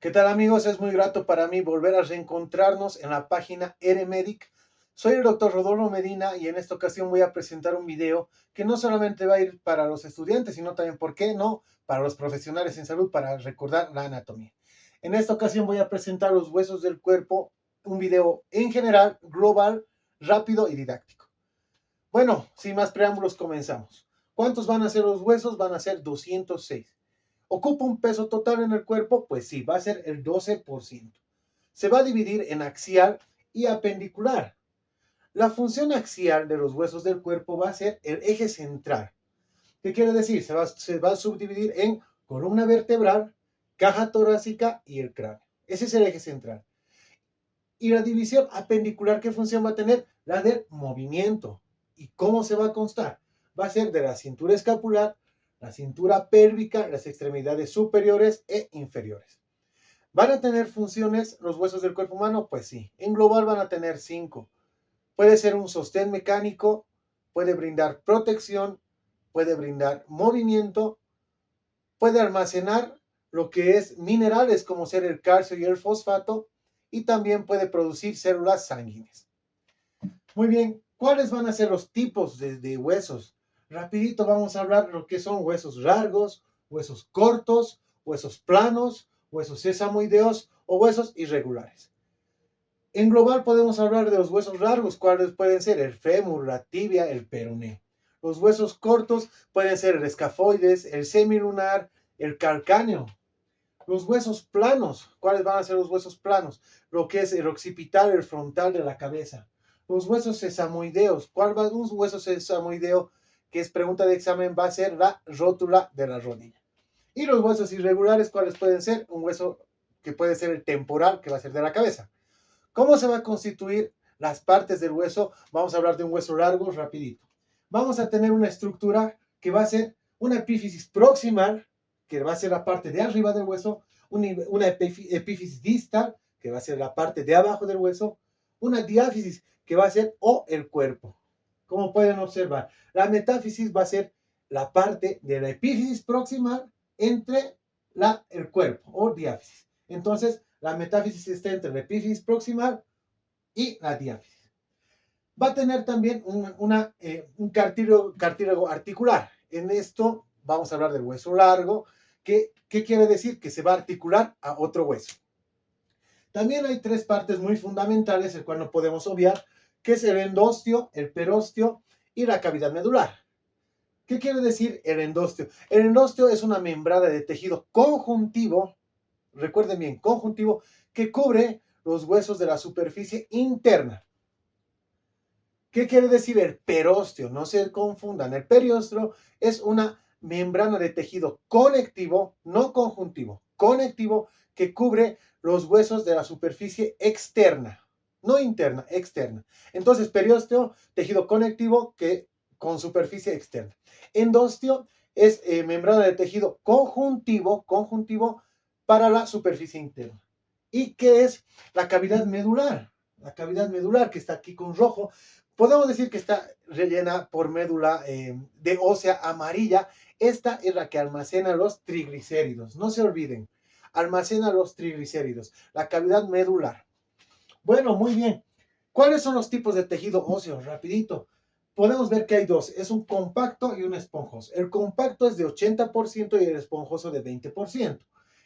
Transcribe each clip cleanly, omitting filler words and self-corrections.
¿Qué tal, amigos? Es muy grato para mí volver a reencontrarnos en la página EreMedic. Soy el doctor Rodolfo Medina y en esta ocasión voy a presentar un video que no solamente va a ir para los estudiantes, sino también, ¿por qué no?, para los profesionales en salud para recordar la anatomía. En esta ocasión voy a presentar los huesos del cuerpo, un video en general, global, rápido y didáctico. Bueno, sin más preámbulos, comenzamos. ¿Cuántos van a ser los huesos? Van a ser 206. ¿Ocupa un peso total en el cuerpo? Pues sí, va a ser el 12%. Se va a dividir en axial y apendicular. La función axial de los huesos del cuerpo va a ser el eje central. ¿Qué quiere decir? Se va a subdividir en columna vertebral, caja torácica y el cráneo. Ese es el eje central. Y la división apendicular, ¿qué función va a tener? La del movimiento. ¿Y cómo se va a constar? Va a ser de la cintura escapular, la cintura pélvica, las extremidades superiores e inferiores. ¿Van a tener funciones los huesos del cuerpo humano? Pues sí. En global van a tener 5. Puede ser un sostén mecánico, puede brindar protección, puede brindar movimiento, puede almacenar lo que es minerales como ser el calcio y el fosfato, y también puede producir células sanguíneas. Muy bien, ¿cuáles van a ser los tipos de huesos? Rapidito vamos a hablar de lo que son huesos largos, huesos cortos, huesos planos, huesos sesamoideos o huesos irregulares. En global podemos hablar de los huesos largos, cuáles pueden ser el fémur, la tibia, el peroné. Los huesos cortos pueden ser el escafoides, el semilunar, el calcáneo. Los huesos planos, ¿cuáles van a ser los huesos planos? Lo que es el occipital, el frontal de la cabeza. Los huesos sesamoideos, ¿cuál va un hueso sesamoideo? Que es pregunta de examen, va a ser la rótula de la rodilla. Y los huesos irregulares, ¿cuáles pueden ser? Un hueso que puede ser el temporal, que va a ser de la cabeza. ¿Cómo se va a constituir las partes del hueso? Vamos a hablar de un hueso largo, rapidito. Vamos a tener una estructura que va a ser una epífisis proximal, que va a ser la parte de arriba del hueso, una epífisis distal, que va a ser la parte de abajo del hueso, una diáfisis, que va a ser el cuerpo. Como pueden observar, la metáfisis va a ser la parte de la epífisis proximal entre el cuerpo o diáfisis. Entonces, la metáfisis está entre la epífisis proximal y la diáfisis. Va a tener también un cartílago articular. En esto vamos a hablar del hueso largo. ¿Qué quiere decir? Que se va a articular a otro hueso. También hay 3 partes muy fundamentales, el cual no podemos obviar, que es el endostio, el perósteo y la cavidad medular. ¿Qué quiere decir el endostio? El endostio es una membrana de tejido conjuntivo, recuerden bien, conjuntivo, que cubre los huesos de la superficie interna. ¿Qué quiere decir el perósteo? No se confundan. El periósteo es una membrana de tejido conectivo, no conjuntivo, conectivo, que cubre los huesos de la superficie externa, no interna, externa. Entonces, periósteo, tejido conectivo que con superficie externa. Endostio es membrana de tejido conjuntivo para la superficie interna. ¿Y qué es la cavidad medular? La cavidad medular, que está aquí con rojo, podemos decir que está rellena por médula de ósea amarilla. Esta es la que almacena los triglicéridos. No se olviden, almacena los triglicéridos, la cavidad medular. Bueno, muy bien. ¿Cuáles son los tipos de tejido óseo? Rapidito. Podemos ver que hay 2. Es un compacto y un esponjoso. El compacto es de 80% y el esponjoso de 20%.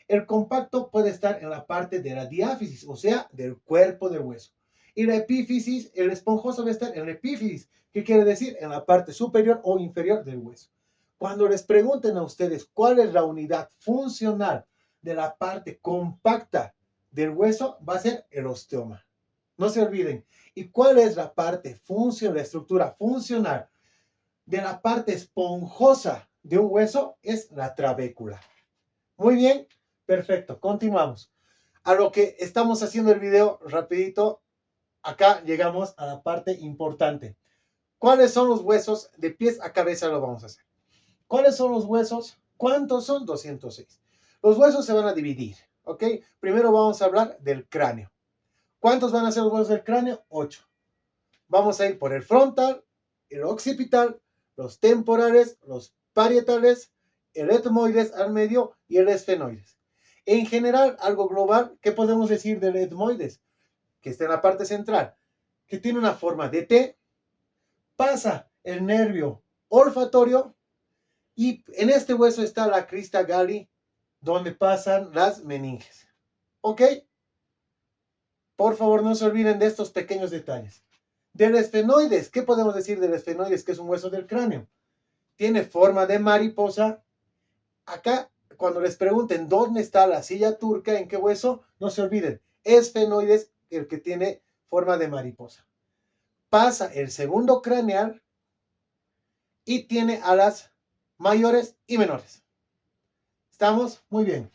El compacto puede estar en la parte de la diáfisis, o sea, del cuerpo del hueso. Y la epífisis, el esponjoso va a estar en la epífisis. ¿Qué quiere decir? En la parte superior o inferior del hueso. Cuando les pregunten a ustedes cuál es la unidad funcional de la parte compacta del hueso, va a ser el osteoma. No se olviden. ¿Y cuál es la parte funcional, la estructura funcional de la parte esponjosa de un hueso? Es la trabécula. Muy bien, perfecto. Continuamos. A lo que estamos haciendo el video, rapidito, acá llegamos a la parte importante. ¿Cuáles son los huesos? De pies a cabeza lo vamos a hacer. ¿Cuáles son los huesos? ¿Cuántos son? 206. Los huesos se van a dividir, ¿ok? Primero vamos a hablar del cráneo. ¿Cuántos van a ser los huesos del cráneo? 8. Vamos a ir por el frontal, el occipital, los temporales, los parietales, el etmoides al medio y el esfenoides. En general, algo global, ¿qué podemos decir del etmoides? Que está en la parte central, que tiene una forma de T, pasa el nervio olfatorio y en este hueso está la crista galli, donde pasan las meninges. ¿Ok? Por favor, no se olviden de estos pequeños detalles. Del esfenoides, ¿qué podemos decir del esfenoides? Que es un hueso del cráneo. Tiene forma de mariposa. Acá, cuando les pregunten dónde está la silla turca, en qué hueso, no se olviden. Esfenoides, el que tiene forma de mariposa. Pasa el segundo craneal y tiene alas mayores y menores. ¿Estamos? Muy bien.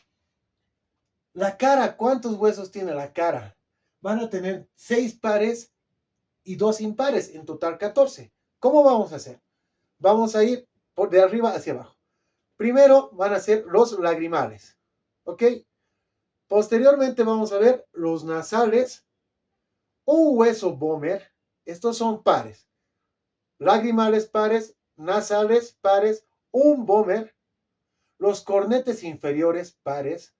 La cara, ¿cuántos huesos tiene la cara? Van a tener 6 pares y 2 impares, en total 14. ¿Cómo vamos a hacer? Vamos a ir de arriba hacia abajo. Primero van a ser los lagrimales, ¿ok? Posteriormente vamos a ver los nasales, un hueso Bomer, estos son pares. Lagrimales pares, nasales pares, un Bomer, los cornetes inferiores pares,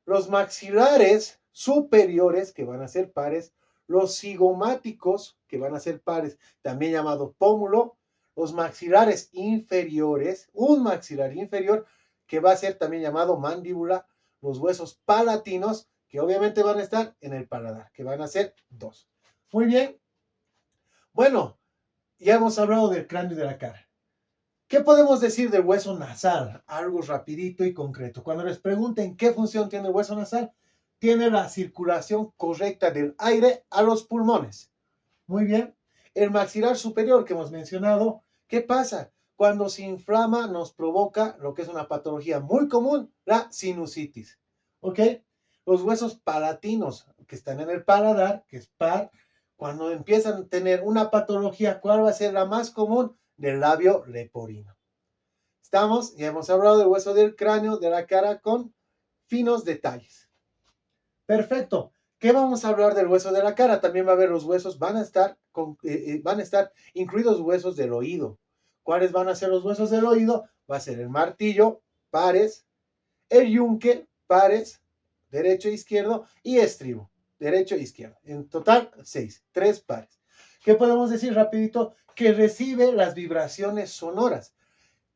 los maxilares superiores, que van a ser pares, los cigomáticos, que van a ser pares, también llamado pómulo, los maxilares inferiores, un maxilar inferior, que va a ser también llamado mandíbula, los huesos palatinos, que obviamente van a estar en el paladar, que van a ser 2. Muy bien. Bueno, ya hemos hablado del cráneo y de la cara. ¿Qué podemos decir del hueso nasal? Algo rapidito y concreto. Cuando les pregunten qué función tiene el hueso nasal, tiene la circulación correcta del aire a los pulmones. Muy bien. El maxilar superior que hemos mencionado, ¿qué pasa? Cuando se inflama nos provoca lo que es una patología muy común, la sinusitis. ¿Ok? Los huesos palatinos que están en el paladar, que es par, cuando empiezan a tener una patología, ¿cuál va a ser la más común? Del labio leporino. ¿Estamos? Ya hemos hablado del hueso del cráneo, de la cara con finos detalles. Perfecto. ¿Qué vamos a hablar del hueso de la cara? También va a haber los huesos, van a estar incluidos huesos del oído. ¿Cuáles van a ser los huesos del oído? Va a ser el martillo, pares, el yunque, pares, derecho e izquierdo, y estribo, derecho e izquierdo. En total, 6, 3 pares. ¿Qué podemos decir rapidito? Que recibe las vibraciones sonoras.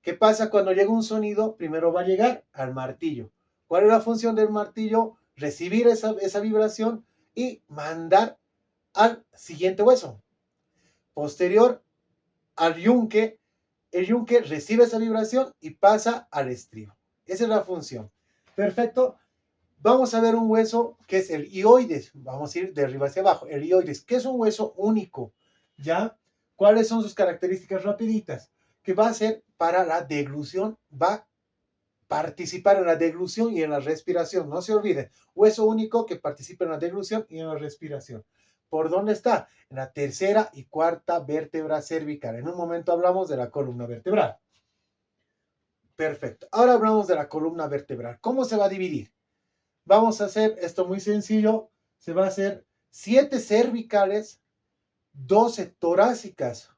¿Qué pasa cuando llega un sonido? Primero va a llegar al martillo. ¿Cuál es la función del martillo? Recibir esa vibración y mandar al siguiente hueso. Posterior al yunque, el yunque recibe esa vibración y pasa al estribo. Esa es la función. Perfecto. Vamos a ver un hueso que es el hioides. Vamos a ir de arriba hacia abajo. El hioides, que es un hueso único. ¿Ya? ¿Cuáles son sus características rapiditas? Que va a ser para la deglución, va a participar en la deglución y en la respiración. No se olvide, hueso único que participa en la deglución y en la respiración. ¿Por dónde está? En la tercera y cuarta vértebra cervical. En un momento hablamos de la columna vertebral. Perfecto. Ahora hablamos de la columna vertebral. ¿Cómo se va a dividir? Vamos a hacer esto muy sencillo. Se va a hacer 7 cervicales, 12 torácicas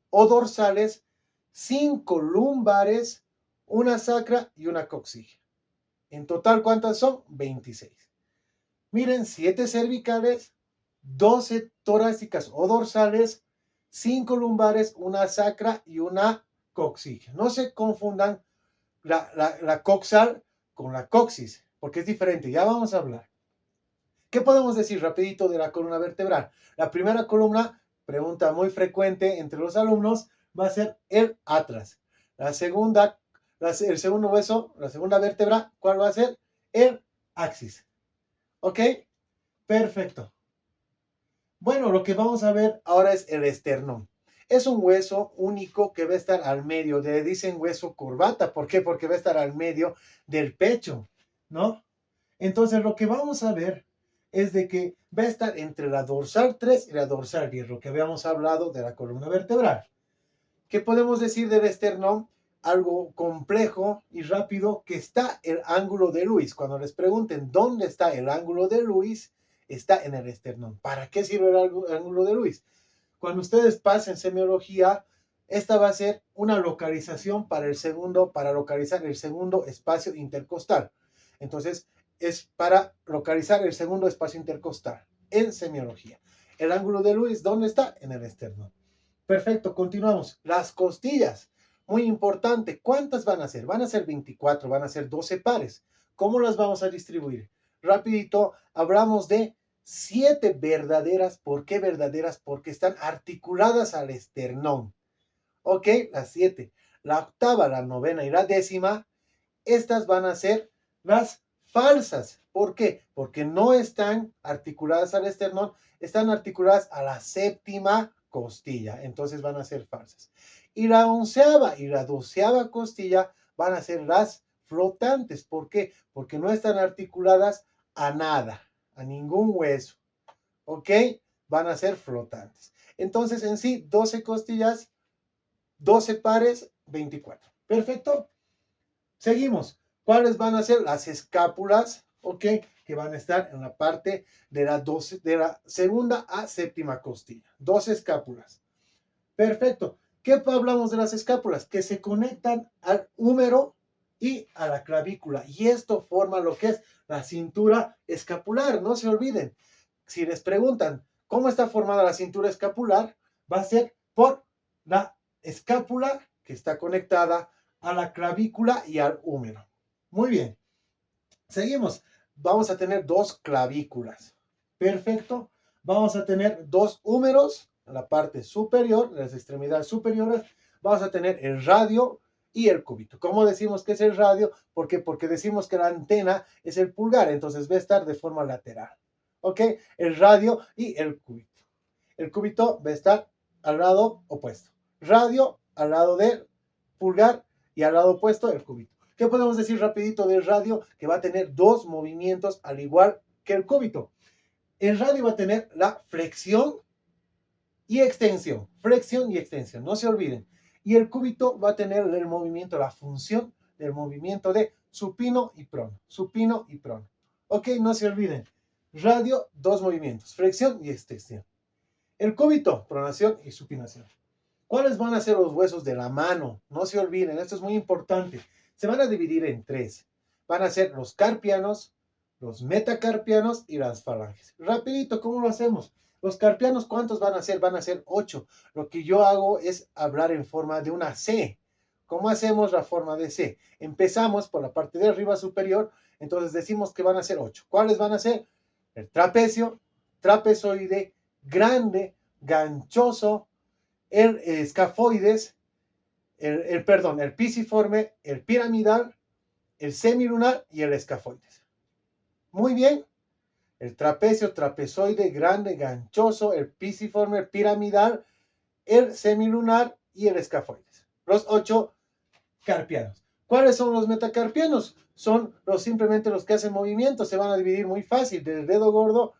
o dorsales, 5 lumbares, una sacra y una coxilla. En total, ¿cuántas son? 26. Miren, 7 cervicales, 12 torácicas o dorsales, 5 lumbares, una sacra y una coxilla. No se confundan la coxal con la coxis, porque es diferente. Ya vamos a hablar. ¿Qué podemos decir rapidito de la columna vertebral? La primera columna, pregunta muy frecuente entre los alumnos, va a ser el atlas. La segunda, el segundo hueso, la segunda vértebra, ¿cuál va a ser? El axis. ¿Ok? Perfecto. Bueno, lo que vamos a ver ahora es el esternón. Es un hueso único que va a estar al medio, le dicen hueso corbata. ¿Por qué? Porque va a estar al medio del pecho, ¿no? Entonces lo que vamos a ver es de que va a estar entre la dorsal 3 y la dorsal 10, lo que habíamos hablado de la columna vertebral. ¿Qué podemos decir del esternón? Algo complejo y rápido, que está el ángulo de Lewis. Cuando les pregunten dónde está el ángulo de Lewis, está en el esternón. ¿Para qué sirve el ángulo de Lewis? Cuando ustedes pasen semiología, esta va a ser una localización para localizar el segundo espacio intercostal. Entonces, es para localizar el segundo espacio intercostal en semiología. El ángulo de Lewis, ¿dónde está? En el esternón. Perfecto, continuamos. Las costillas, muy importante. ¿Cuántas van a ser? Van a ser 24, van a ser 12 pares. ¿Cómo las vamos a distribuir? Rapidito, hablamos de 7 verdaderas. ¿Por qué verdaderas? Porque están articuladas al esternón. Ok, las 7. La octava, la novena y la décima, estas van a ser las falsas. ¿Por qué? Porque no están articuladas al esternón, están articuladas a la séptima costilla, entonces van a ser falsas. Y la onceava y la doceava costilla van a ser las flotantes. ¿Por qué? Porque no están articuladas a nada, a ningún hueso. ¿Ok? Van a ser flotantes. Entonces, en sí, 12 costillas, 12 pares, 24. Perfecto. Seguimos. ¿Cuáles van a ser? Las escápulas, ¿ok? Que van a estar en la parte de de la segunda a séptima costilla. 12 escápulas. Perfecto. ¿Qué hablamos de las escápulas? Que se conectan al húmero y a la clavícula. Y esto forma lo que es la cintura escapular. No se olviden. Si les preguntan cómo está formada la cintura escapular, va a ser por la escápula que está conectada a la clavícula y al húmero. Muy bien. Seguimos. Vamos a tener dos clavículas. Perfecto. Vamos a tener dos húmeros en la parte superior, las extremidades superiores. Vamos a tener el radio y el cúbito. ¿Cómo decimos que es el radio? ¿Por qué? Porque decimos que la antena es el pulgar, entonces va a estar de forma lateral. ¿Ok? El radio y el cúbito. El cúbito va a estar al lado opuesto. Radio al lado del pulgar y al lado opuesto el cúbito. ¿Qué podemos decir rapidito del radio? Que va a tener dos movimientos al igual que el cúbito. El radio va a tener la flexión y extensión. Flexión y extensión, no se olviden. Y el cúbito va a tener el movimiento, la función del movimiento de supino y prono. Supino y prono. Ok, no se olviden. Radio, dos movimientos, flexión y extensión. El cúbito, pronación y supinación. ¿Cuáles van a ser los huesos de la mano? No se olviden, esto es muy importante. Se van a dividir en tres. Van a ser los carpianos, los metacarpianos y las falanges. Rapidito, ¿cómo lo hacemos? Los carpianos, ¿cuántos van a ser? Van a ser 8. Lo que yo hago es hablar en forma de una C. ¿Cómo hacemos la forma de C? Empezamos por la parte de arriba superior, entonces decimos que van a ser 8. ¿Cuáles van a ser? El trapecio, trapezoide, grande, ganchoso, el escafoides, el pisiforme, el piramidal, el semilunar y el escafoides. Muy bien. El trapecio, trapezoide, grande, ganchoso, el pisiforme, el piramidal, el semilunar y el escafoides. Los 8 carpianos. ¿Cuáles son los metacarpianos? Son simplemente los que hacen movimientos. Se van a dividir muy fácil. Del dedo gordo,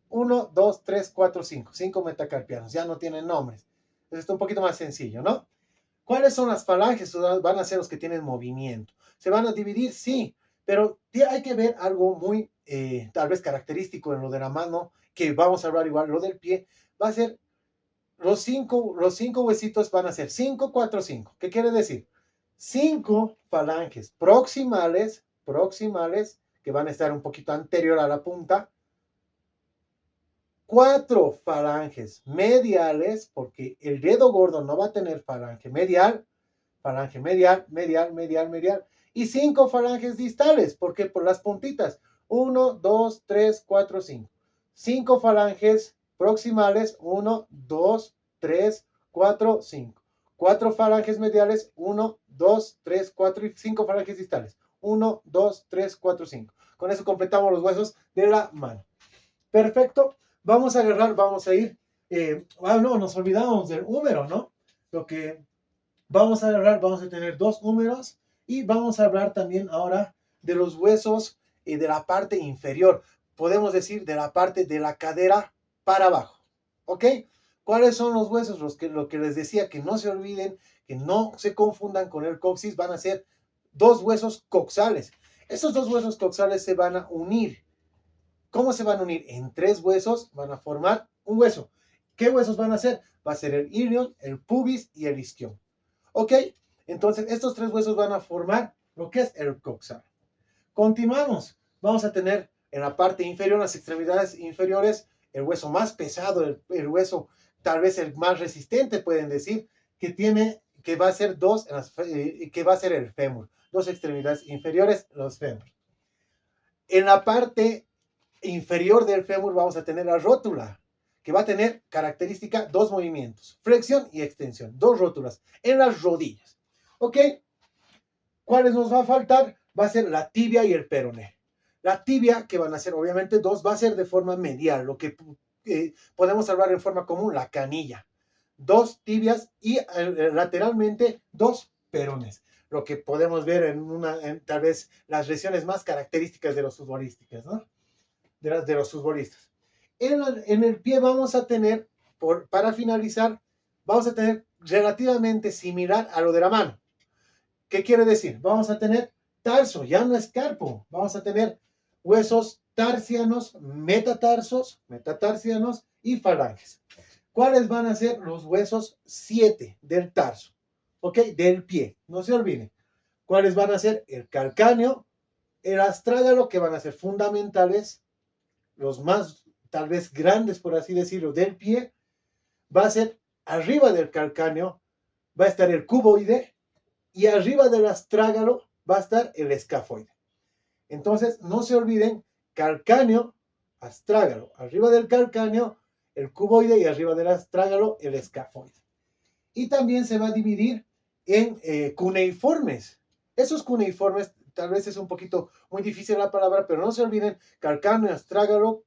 1, 2, 3, 4, 5. 5 metacarpianos. Ya no tienen nombres. Entonces está un poquito más sencillo, ¿no? ¿Cuáles son las falanges? Van a ser los que tienen movimiento. ¿Se van a dividir? Sí, pero hay que ver algo muy, tal vez característico en lo de la mano, que vamos a hablar igual, lo del pie, va a ser los cinco huesitos van a ser 5, 4, 5. ¿Qué quiere decir? 5 falanges proximales, que van a estar un poquito anterior a la punta, 4 falanges mediales, porque el dedo gordo no va a tener falange medial, y 5 falanges distales, porque por las puntitas, 1, 2, 3, 4, 5. 5 falanges proximales, 1, 2, 3, 4, 5. 4 falanges mediales, 1, 2, 3, 4 y 5 falanges distales. 1, 2, 3, 4, 5. Con eso completamos los huesos de la mano. Perfecto. Vamos a agarrar, vamos a ir. No, nos olvidamos del húmero, ¿no? Lo que vamos a agarrar, vamos a tener dos húmeros y vamos a hablar también ahora de los huesos de la parte inferior. Podemos decir de la parte de la cadera para abajo. ¿Ok? ¿Cuáles son los huesos? Lo que les decía, que no se olviden, que no se confundan con el coxis, van a ser dos huesos coxales. Estos dos huesos coxales se van a unir. ¿Cómo se van a unir? En tres huesos van a formar un hueso. ¿Qué huesos van a ser? Va a ser el ilion, el pubis y el isquion. ¿Ok? Entonces, estos tres huesos van a formar lo que es el coxal. Continuamos. vamos a tener en la parte inferior, en las extremidades inferiores, el hueso más pesado, el hueso tal vez el más resistente, pueden decir, que va a ser que va a ser el fémur, dos extremidades inferiores, los fémur. En la parte inferior del fémur vamos a tener la rótula, que va a tener característica dos movimientos, flexión y extensión, dos rótulas en las rodillas. ¿Ok? ¿Cuáles nos va a faltar? Va a ser la tibia y el peroné. La tibia, que van a ser obviamente dos, va a ser de forma medial, lo que podemos hablar en forma común, la canilla. Dos tibias y lateralmente dos perones. Lo que podemos ver en tal vez las lesiones más características de los futbolistas, ¿no? De los futbolistas. En el pie vamos a tener, para finalizar, vamos a tener relativamente similar a lo de la mano. ¿Qué quiere decir? Vamos a tener tarso, ya no es carpo. Vamos a tener huesos tarsianos, metatarsianos y falanges. ¿Cuáles van a ser los huesos 7 del tarso? ¿Ok? Del pie. No se olviden. ¿Cuáles van a ser? El calcáneo, el astrágalo, que van a ser fundamentales, los más tal vez grandes, por así decirlo, del pie. Va a ser arriba del calcáneo, va a estar el cuboide, y arriba del astrágalo va a estar el escafoide. Entonces, no se olviden, calcáneo, astrágalo, arriba del calcáneo, el cuboide y arriba del astrágalo, el escafoide. Y también se va a dividir en cuneiformes. Esos cuneiformes, tal vez es un poquito muy difícil la palabra, pero no se olviden, calcáneo, astrágalo,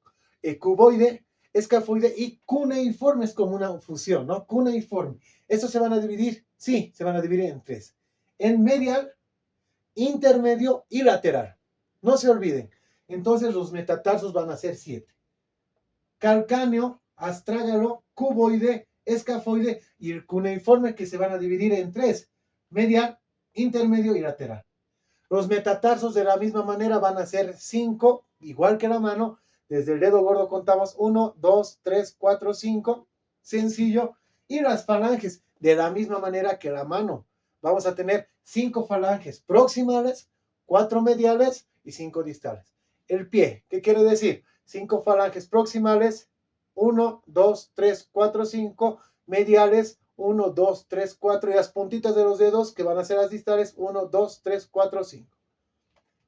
cuboide, escafoide y cuneiformes como una fusión, ¿no? Cuneiforme. ¿Estos se van a dividir? Sí, se van a dividir en tres. En medial, intermedio y lateral. No se olviden. Entonces los metatarsos van a ser 7. Calcáneo, astrágalo, cuboide, escafoide y el cuneiforme, que se van a dividir en 3. Medial, intermedio y lateral. Los metatarsos de la misma manera van a ser 5, igual que la mano. Desde el dedo gordo contamos 1, 2, 3, 4, 5. Sencillo. Y las falanges de la misma manera que la mano. Vamos a tener 5 falanges proximales, 4 mediales y 5 distales. El pie, ¿qué quiere decir? 5 falanges proximales, 1, 2, 3, 4, 5 mediales, 1, 2, 3, 4 y las puntitas de los dedos que van a ser las distales, 1, 2, 3, 4, 5.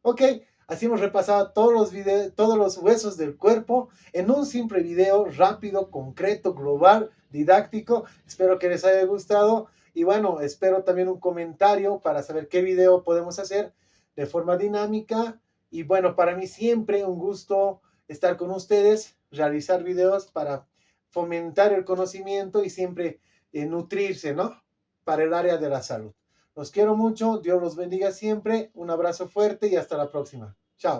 Ok, así hemos repasado todos los huesos del cuerpo en un simple video rápido, concreto, global, didáctico. Espero que les haya gustado y bueno, espero también un comentario para saber qué video podemos hacer de forma dinámica. Y bueno, para mí siempre un gusto estar con ustedes, realizar videos para fomentar el conocimiento y siempre nutrirse, ¿no? Para el área de la salud. Los quiero mucho, Dios los bendiga siempre, un abrazo fuerte y hasta la próxima.